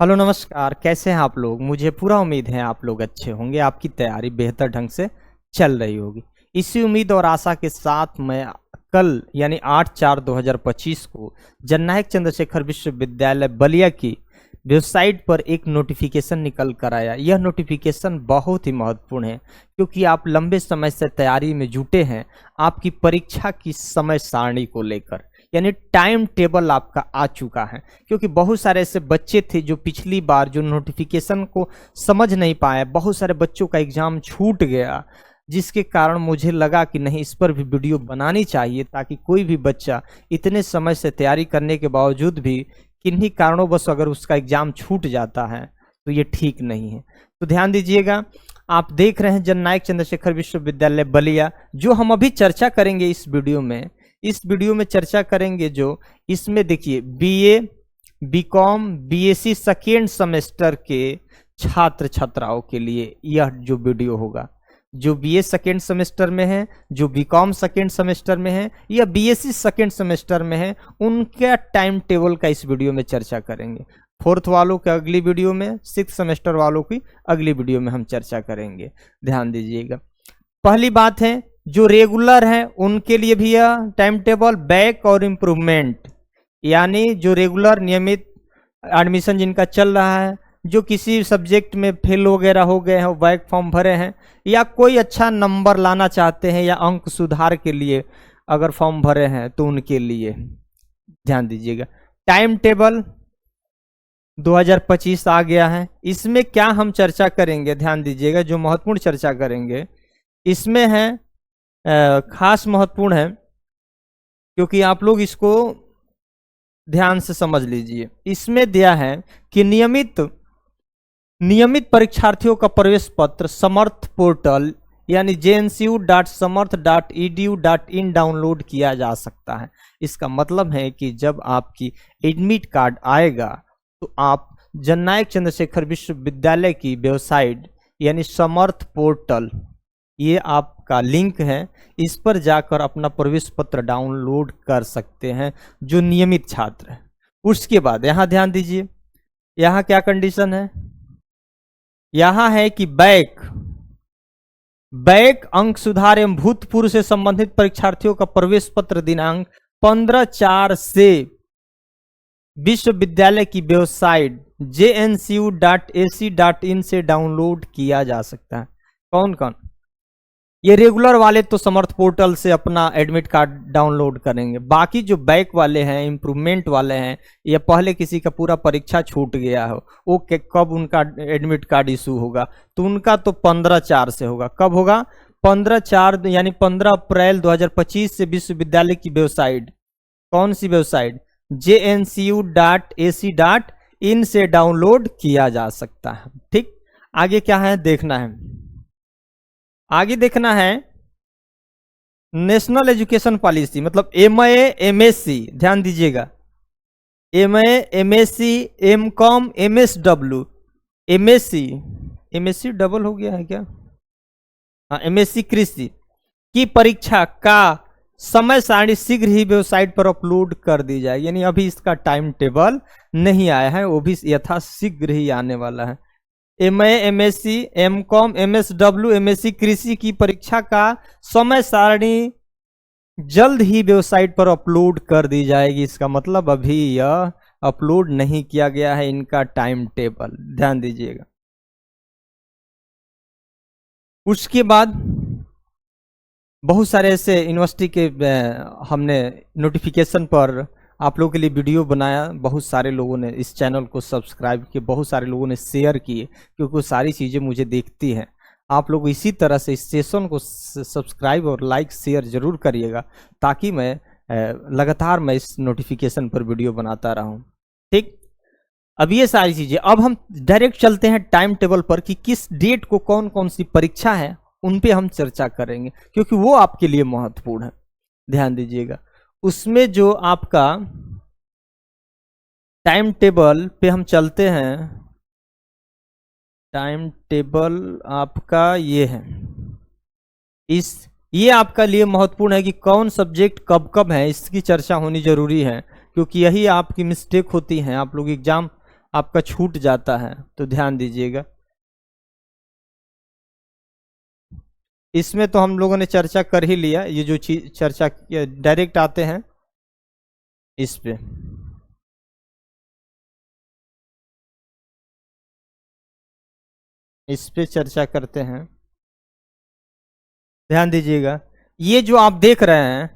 Hello नमस्कार, कैसे हैं आप लोग। मुझे पूरा उम्मीद है आप लोग अच्छे होंगे, आपकी तैयारी बेहतर ढंग से चल रही होगी। इसी उम्मीद और आशा के साथ मैं कल यानी 8/4/2025 को जननायक चंद्रशेखर विश्वविद्यालय बलिया की वेबसाइट पर एक नोटिफिकेशन निकल कर आया। यह नोटिफिकेशन बहुत ही महत्वपूर्ण है क्योंकि आप लंबे समय से तैयारी में जुटे हैं आपकी परीक्षा की समय सारणी को लेकर, यानी टाइम टेबल आपका आ चुका है। क्योंकि बहुत सारे ऐसे बच्चे थे जो पिछली बार जो नोटिफिकेशन को समझ नहीं पाए, बहुत सारे बच्चों का एग्जाम छूट गया, जिसके कारण मुझे लगा कि नहीं, इस पर भी वीडियो बनानी चाहिए ताकि कोई भी बच्चा इतने समय से तैयारी करने के बावजूद भी किन्हीं कारणोंवश अगर उसका एग्जाम छूट जाता है तो ये ठीक नहीं है। तो ध्यान दीजिएगा, आप देख रहे हैं जननायक चंद्रशेखर विश्वविद्यालय बलिया। जो हम अभी चर्चा करेंगे इस वीडियो में चर्चा करेंगे, जो इसमें देखिए BA, BCom, BSc second semester के छात्र छात्राओं के लिए यह जो वीडियो होगा, जो बीए सेकेंड सेमेस्टर में है, जो बीकॉम सेकेंड सेमेस्टर में है या बीएससी सेकेंड सेमेस्टर में है, उनका टाइम टेबल का इस वीडियो में चर्चा करेंगे। फोर्थ वालों के अगली वीडियो में, सिक्स सेमेस्टर वालों की अगली वीडियो में हम चर्चा करेंगे। ध्यान दीजिएगा, पहली बात है जो रेगुलर है उनके लिए भी यह टाइम टेबल, बैक और इम्प्रूवमेंट, यानी जो रेगुलर नियमित एडमिशन जिनका चल रहा है, जो किसी सब्जेक्ट में फेल वगैरह हो गए हैं, वो बैक फॉर्म भरे हैं, या कोई अच्छा नंबर लाना चाहते हैं या अंक सुधार के लिए अगर फॉर्म भरे हैं तो उनके लिए ध्यान दीजिएगा। टाइम टेबल 2025 आ गया है। इसमें क्या हम चर्चा करेंगे, ध्यान दीजिएगा, जो महत्वपूर्ण चर्चा करेंगे इसमें है खास महत्वपूर्ण है क्योंकि आप लोग इसको ध्यान से समझ लीजिए। इसमें दिया है कि नियमित परीक्षार्थियों का प्रवेश पत्र समर्थ पोर्टल यानी jncu.samarth.edu.in डाउनलोड किया जा सकता है। इसका मतलब है कि जब आपकी एडमिट कार्ड आएगा तो आप जननायक चंद्रशेखर विश्वविद्यालय की वेबसाइट यानी समर्थ पोर्टल, ये आपका लिंक है, इस पर जाकर अपना प्रवेश पत्र डाउनलोड कर सकते हैं जो नियमित छात्र हैं। उसके बाद यहाँ ध्यान दीजिए, यहाँ क्या कंडीशन है, यहाँ है कि बैक अंक सुधार एवं भूतपूर्व से संबंधित परीक्षार्थियों का प्रवेश पत्र दिनांक 15/4 से विश्वविद्यालय की वेबसाइट jncu.ac.in से डाउनलोड किया जा सकता है। कौन कौन? ये रेगुलर वाले तो समर्थ पोर्टल से अपना एडमिट कार्ड डाउनलोड करेंगे। बाकी जो बैक वाले हैं, इम्प्रूवमेंट वाले हैं, या पहले किसी का पूरा परीक्षा छूट गया हो, वो कब उनका एडमिट कार्ड इशू होगा, तो उनका तो 15/4 से होगा। कब होगा? 15/4 यानी 15 अप्रैल 2025 से विश्वविद्यालय की वेबसाइट, कौन सी वेबसाइट? jncu.ac.in से डाउनलोड किया जा सकता है। ठीक, आगे क्या है देखना है, आगे देखना है नेशनल एजुकेशन पॉलिसी, मतलब MA MSc, ध्यान दीजिएगा, MA MSc MCOM MSW, MSc double हो गया है क्या? हाँ, MSc कृषि की परीक्षा का समय सारणी शीघ्र ही वेबसाइट पर अपलोड कर दी जाए। यानी अभी इसका टाइम टेबल नहीं आया है, वो भी यथाशीघ्र ही आने वाला है। MA MSc MCOM MSW MSc कृषि की परीक्षा का समय सारणी जल्द ही वेबसाइट पर अपलोड कर दी जाएगी। इसका मतलब अभी यह अपलोड नहीं किया गया है इनका टाइम टेबल, ध्यान दीजिएगा। उसके बाद बहुत सारे ऐसे यूनिवर्सिटी के हमने नोटिफिकेशन पर आप लोगों के लिए वीडियो बनाया, बहुत सारे लोगों ने इस चैनल को सब्सक्राइब किए, बहुत सारे लोगों ने शेयर किए, क्योंकि वो सारी चीज़ें मुझे देखती हैं। आप लोग इसी तरह से इस सेशन को सब्सक्राइब और लाइक शेयर जरूर करिएगा ताकि मैं लगातार मैं इस नोटिफिकेशन पर वीडियो बनाता रहूं। ठीक, अब ये सारी चीज़ें, अब हम डायरेक्ट चलते हैं टाइम टेबल पर कि किस डेट को कौन कौन सी परीक्षा है, उन पे हम चर्चा करेंगे क्योंकि वो आपके लिए महत्वपूर्ण है। ध्यान दीजिएगा, उसमें जो आपका टाइम टेबल पे हम चलते हैं, टाइम टेबल आपका ये है, ये आपका लिए महत्वपूर्ण है कि कौन सब्जेक्ट कब कब है, इसकी चर्चा होनी जरूरी है क्योंकि यही आपकी मिस्टेक होती है। आप लोग एग्जाम आपका छूट जाता है, तो ध्यान दीजिएगा। इसमें तो हम लोगों ने चर्चा कर ही लिया, ये जो चीज चर्चा डायरेक्ट आते हैं इस पे। इस पे चर्चा करते हैं, ध्यान दीजिएगा। ये जो आप देख रहे हैं,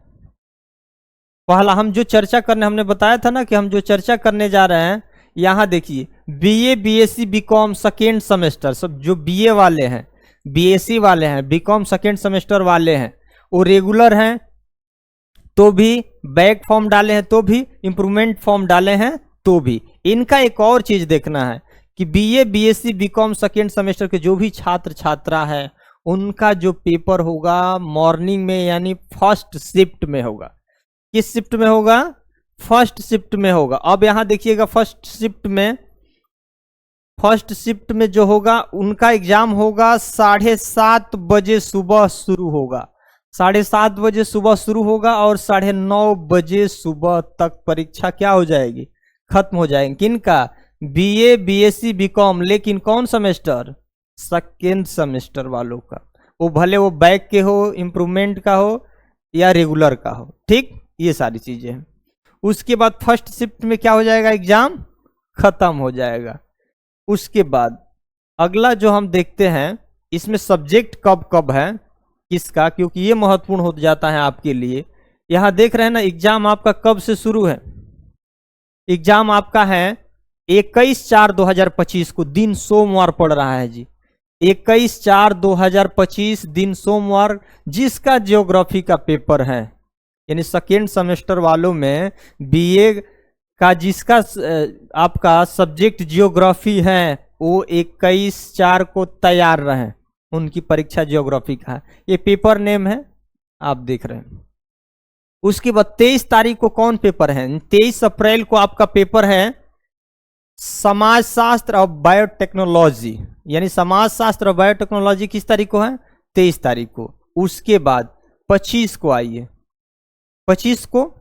पहला हम जो चर्चा करने, हमने बताया था ना कि हम जो चर्चा करने जा रहे हैं, यहाँ देखिए BA BSc BCom second semester, सब जो बीए वाले हैं, बीएससी वाले हैं, बीकॉम सेकेंड सेमेस्टर वाले हैं, वो रेगुलर हैं तो भी, बैक फॉर्म डाले हैं तो भी, इम्प्रूवमेंट फॉर्म डाले हैं तो भी। इनका एक और चीज देखना है कि BA BSc BCom second semester के जो भी छात्र छात्रा है, उनका जो पेपर होगा मॉर्निंग में यानी फर्स्ट शिफ्ट में होगा। किस शिफ्ट में होगा? फर्स्ट शिफ्ट में होगा। अब यहां देखिएगा फर्स्ट शिफ्ट में जो होगा उनका एग्जाम होगा 7:30 बजे सुबह शुरू होगा, 7:30 बजे सुबह शुरू होगा और 9:30 बजे सुबह तक परीक्षा क्या हो जाएगी? खत्म हो जाएगी। किनका? बीए बीएससी बीकॉम, लेकिन कौन सेमेस्टर? सेकेंड सेमेस्टर वालों का। वो भले वो बैक के हो, इम्प्रूवमेंट का हो या रेगुलर का हो, ठीक, ये सारी चीजें हैं। उसके बाद फर्स्ट शिफ्ट में क्या हो जाएगा? एग्जाम खत्म हो जाएगा। उसके बाद अगला जो हम देखते हैं, इसमें सब्जेक्ट कब कब है किसका, क्योंकि ये महत्वपूर्ण हो जाता है आपके लिए। यहां देख रहे हैं ना, एग्जाम आपका कब से शुरू है? एग्जाम आपका है 21/4/2025 को, दिन सोमवार पड़ रहा है जी, 21/4/2025 दिन सोमवार। जिसका ज्योग्राफी का पेपर है, यानी सेकेंड सेमेस्टर वालों में बीए का जिसका आपका सब्जेक्ट जियोग्राफी है, वो 21/4 को तैयार रहे, उनकी परीक्षा जियोग्राफी का है। ये पेपर नेम है, आप देख रहे हैं। उसके बाद 23 तारीख को कौन पेपर है? 23 अप्रैल को आपका पेपर है समाजशास्त्र और बायोटेक्नोलॉजी, यानी समाजशास्त्र और बायोटेक्नोलॉजी किस तारीख को है? 23 तारीख को। उसके बाद 25 को आइए, 25 को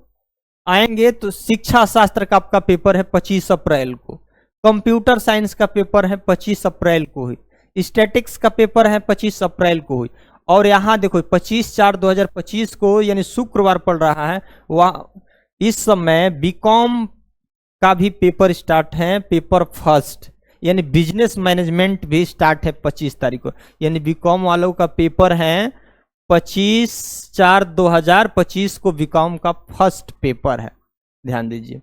आएंगे तो शिक्षा शास्त्र का आपका पेपर है 25 अप्रैल को, कंप्यूटर साइंस का पेपर है 25 अप्रैल को हुई, स्टैटिक्स का पेपर है 25 अप्रैल को हुई। और यहां देखो 25/4/2025 को यानी शुक्रवार पड़ रहा है, वह इस समय बीकॉम का भी पेपर स्टार्ट है, पेपर फर्स्ट, यानी बिजनेस मैनेजमेंट भी स्टार्ट है 25 तारीख को, यानी बीकॉम वालों का पेपर है 25/4/2025 को बीकॉम का फर्स्ट पेपर है, ध्यान दीजिए।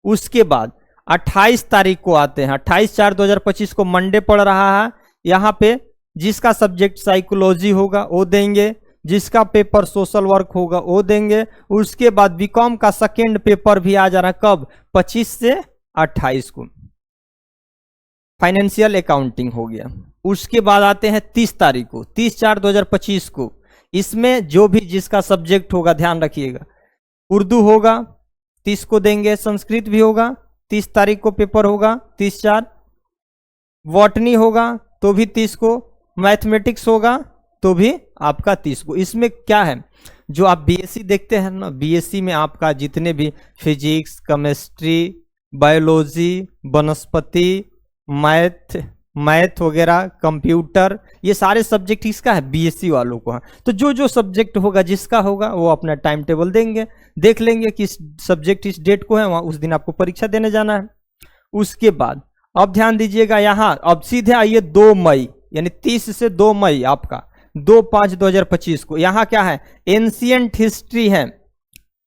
उसके बाद 28 तारीख को आते हैं, 28/4/2025 को मंडे पड़ रहा है। यहाँ पे जिसका सब्जेक्ट साइकोलॉजी होगा वो देंगे, जिसका पेपर सोशल वर्क होगा वो देंगे। उसके बाद बीकॉम का सेकेंड पेपर भी आ जा रहा है, कब? 25 से 28 को, फाइनेंशियल अकाउंटिंग हो गया। उसके बाद आते हैं 30 तारीख को, 30/4/2025 को। इसमें जो भी जिसका सब्जेक्ट होगा, ध्यान रखिएगा, उर्दू होगा 30 को देंगे, संस्कृत भी होगा 30 तारीख को पेपर होगा 30/4, बॉटनी होगा तो भी 30 को, मैथमेटिक्स होगा तो भी आपका 30 को। इसमें क्या है, जो आप बीएससी देखते हैं ना, बीएससी में आपका जितने भी फिजिक्स, केमिस्ट्री, बायोलॉजी, वनस्पति, मैथ वगैरह, कंप्यूटर, ये सारे सब्जेक्ट किसका है? बीएससी वालों को है। तो जो जो सब्जेक्ट होगा, जिसका होगा वो अपना टाइम टेबल देंगे, देख लेंगे कि सब्जेक्ट इस डेट को है, वहां उस दिन आपको परीक्षा देने जाना है। उसके बाद अब ध्यान दीजिएगा, यहाँ अब सीधे आइए 2 मई, यानी 30 से 2 मई आपका 2/5/2025 को। यहाँ क्या है? एंशिएंट हिस्ट्री है,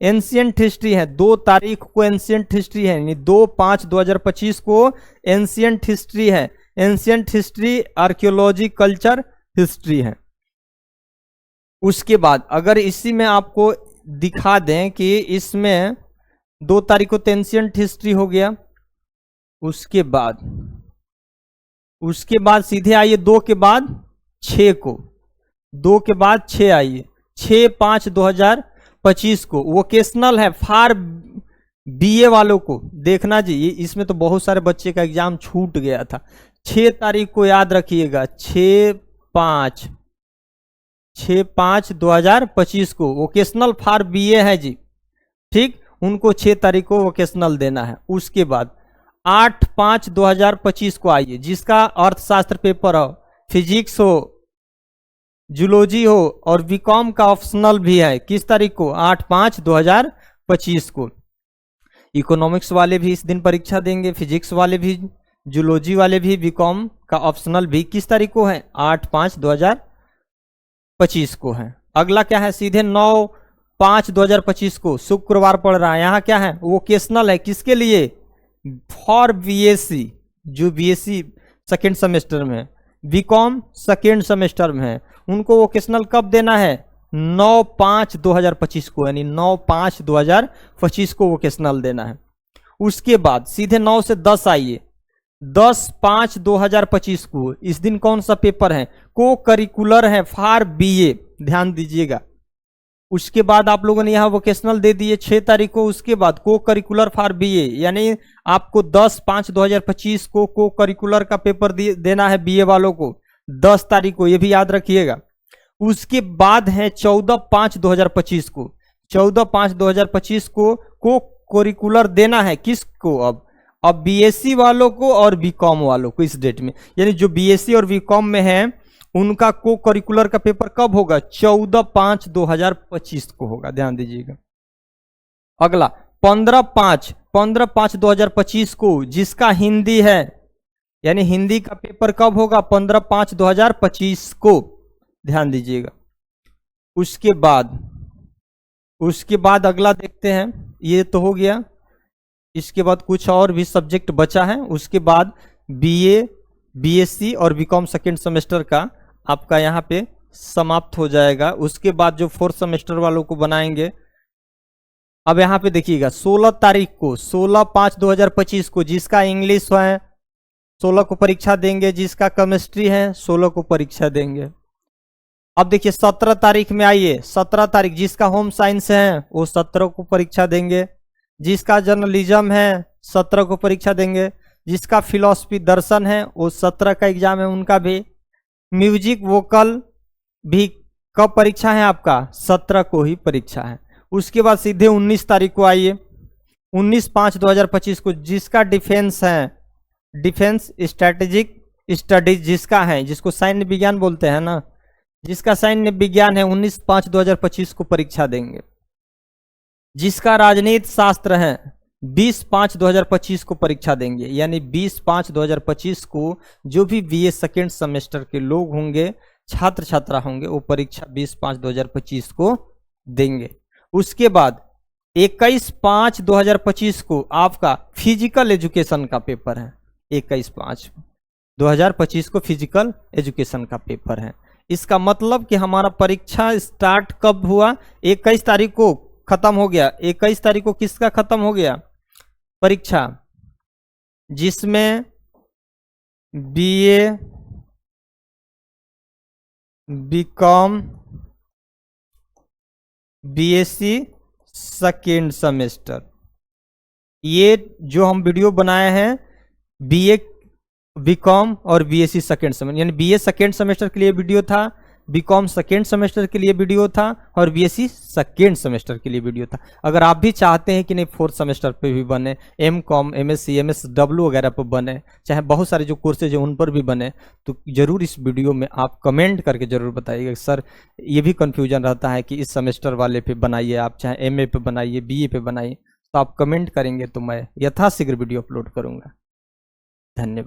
एंशिएंट हिस्ट्री है, 2 तारीख को एंशिएंट हिस्ट्री है, यानी 2/5/2025 को एंशिएंट हिस्ट्री है। Ancient history archaeology culture history है। उसके बाद अगर इसी में आपको दिखा दें कि इसमें 2 तारीख को एंशिएंट हिस्ट्री हो गया। उसके बाद सीधे आइए 2 के बाद 6 को, 2 के बाद 6 आइए, 6/5/2025 को वोकेशनल है फॉर बीए वालों को। देखना जी, ये इसमें तो बहुत सारे बच्चे का एग्जाम छूट गया था। 6 तारीख को याद रखिएगा, 6/5/2025 को वोकेशनल फॉर बीए है जी, ठीक, उनको 6 तारीख को वोकेशनल देना है। उसके बाद 8/5/2025 को आइए, जिसका अर्थशास्त्र पेपर हो, फिजिक्स हो, जूलॉजी हो और बीकॉम का ऑप्शनल भी है। किस तारीख को? 8/5/2025 को। इकोनॉमिक्स वाले भी इस दिन परीक्षा देंगे, फिजिक्स वाले भी, जूलॉजी वाले भी, बीकॉम का ऑप्शनल भी। किस तारीख को है? 8/5/2025 को है। अगला क्या है? सीधे 9/5/2025 को शुक्रवार पड़ रहा है। यहाँ क्या है? वोकेशनल है। किसके लिए? फॉर बीएससी, जो बीएससी सेकेंड सेमेस्टर में है, बीकॉम सेकेंड सेमेस्टर में है, उनको वोकेशनल कब देना है? 9/5/2025 को, यानी 9/5/2025 को वोकेशनल देना है। उसके बाद सीधे 9 से 10 आइए। 10/5/2025 को इस दिन कौन सा पेपर है? को करिकुलर है फॉर बीए, ध्यान दीजिएगा। उसके बाद आप लोगों ने यहाँ वोकेशनल दे दिए 6 तारीख को। उसके बाद को करिकुलर फॉर बीए, यानी आपको 10/5/2025 को करिकुलर का पेपर देना है बीए वालों को, 10 तारीख को, ये भी याद रखिएगा। उसके बाद है 14/5/2025 को। 14/5/2025 को करिकुलर देना है किसको? अब बीएससी वालों को और बीकॉम वालों को इस डेट में, यानी जो बीएससी और बीकॉम में है उनका को करिकुलर का पेपर कब होगा? 14/5/2025 को होगा, ध्यान दीजिएगा। अगला 15/5/2025 को, जिसका हिंदी है, यानी हिंदी का पेपर कब होगा? 15/5/2025 को, ध्यान दीजिएगा। उसके बाद अगला देखते हैं। ये तो हो गया। इसके बाद कुछ और भी सब्जेक्ट बचा है। उसके बाद बीए, बीएससी और बीकॉम सेकेंड सेमेस्टर का आपका यहाँ पे समाप्त हो जाएगा। उसके बाद जो फोर्थ सेमेस्टर वालों को बनाएंगे, अब यहाँ पे देखिएगा 16 तारीख को, 16/5/2025 को, जिसका इंग्लिश है 16 को परीक्षा देंगे, जिसका केमिस्ट्री है 16 को परीक्षा देंगे। अब देखिए 17 तारीख में आइए। 17 तारीख जिसका होम साइंस है वो 17 को परीक्षा देंगे, जिसका जर्नलिज्म है 17 को परीक्षा देंगे, जिसका फिलॉसफी दर्शन है वो 17 का एग्जाम है उनका भी। म्यूजिक वोकल भी कब परीक्षा है आपका? 17 को ही परीक्षा है। उसके बाद सीधे 19 तारीख को आइए। 19/5/2025 को, जिसका डिफेंस है, डिफेंस स्ट्रेटेजिक स्टडीज जिसका है, जिसको सैन्य विज्ञान बोलते हैं ना, जिसका सैन्य विज्ञान है 19/5/2025 को परीक्षा देंगे। जिसका राजनीति शास्त्र है 20/5/2025 को परीक्षा देंगे, यानी 20/5/2025 को जो भी बीए सेकेंड सेमेस्टर के लोग होंगे, छात्र छात्रा होंगे, वो परीक्षा 20/5/2025 को देंगे। उसके बाद 21/5/2025 को आपका फिजिकल एजुकेशन का पेपर है। 21/5/2025 को फिजिकल एजुकेशन का पेपर है। इसका मतलब कि हमारा परीक्षा स्टार्ट कब हुआ? 21 तारीख को खत्म हो गया। 21 तारीख को किसका खत्म हो गया परीक्षा? जिसमें BA, BCom, BSc second semester, ये जो हम वीडियो बनाए हैं बीए, बीकॉम और बीएससी सेकेंड सेमेस्टर, यानी बीए सेकेंड सेमेस्टर के लिए वीडियो था, बीकॉम सेकेंड सेमेस्टर के लिए वीडियो था और बीएससी सेकेंड सेमेस्टर के लिए वीडियो था। अगर आप भी चाहते हैं कि नहीं फोर्थ सेमेस्टर पे भी बने, एमकॉम, एमएससी, एमएसडब्ल्यू वगैरह पर बने, चाहे बहुत सारे जो कोर्सेज हैं उन पर भी बने, तो जरूर इस वीडियो में आप कमेंट करके जरूर बताइएगा। सर ये भी कन्फ्यूजन रहता है कि इस सेमेस्टर वाले पे बनाइए आप, चाहे एमए पे बनाइए, बीए पे बनाइए, तो आप कमेंट करेंगे तो मैं यथाशीघ्र वीडियो अपलोड करूँगा। धन्यवाद।